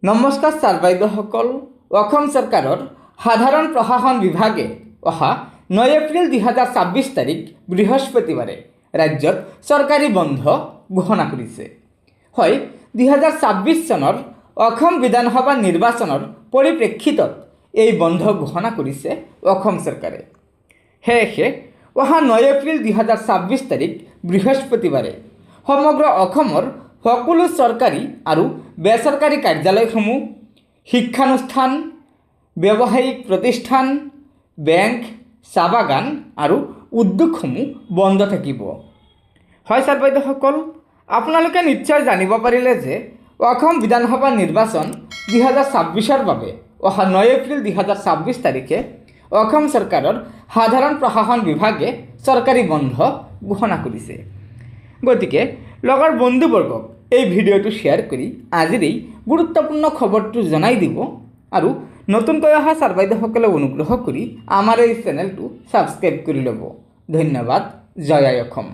নমস্কাৰ ছাৰ বাইদেউসকল। অসম চৰকাৰৰ সাধাৰণ প্ৰশাসন বিভাগে অহা 9 এপ্ৰিল 2024 তাৰিখ বৃহস্পতিবাৰে ৰাজ্যত চৰকাৰী বন্ধ ঘোষণা কৰিছে। হয়, 2024 চনৰ অসম বিধানসভা নিৰ্বাচনৰ পৰিপ্ৰেক্ষিতত এই বন্ধ ঘোষণা কৰিছে অসম চৰকাৰে। সেয়েহে অহা 9 এপ্ৰিল 2024 তাৰিখ বৃহস্পতিবাৰে সমগ্ৰ অসমৰ সকলো চৰকাৰী আৰু বেচৰকাৰী কাৰ্যালয়সমূহ, শিক্ষানুষ্ঠান, ব্যৱসায়িক প্ৰতিষ্ঠান, বেংক, চাহ বাগান আৰু উদ্যোগসমূহ বন্ধ থাকিব। হয় ছাৰ বাইদেউসকল, আপোনালোকে নিশ্চয় জানিব পাৰিলে যে অসম বিধানসভা নিৰ্বাচন 2024ৰ বাবে অহা 9 এপ্ৰিল 2024 তাৰিখে অসম চৰকাৰৰ সাধাৰণ প্ৰশাসন বিভাগে চৰকাৰী বন্ধ ঘোষণা কৰিছে। গতিকে লগৰ বন্ধুবৰ্গক এই ভিডিঅ'টো শ্বেয়াৰ কৰি আজিৰ এই গুৰুত্বপূৰ্ণ খবৰটো জনাই দিব আৰু নতুনকৈ অহা ছাৰ বাইদেউসকলে অনুগ্ৰহ কৰি আমাৰ এই চেনেলটো ছাবস্ক্ৰাইব কৰি ল'ব। ধন্যবাদ। জয় আই অসম।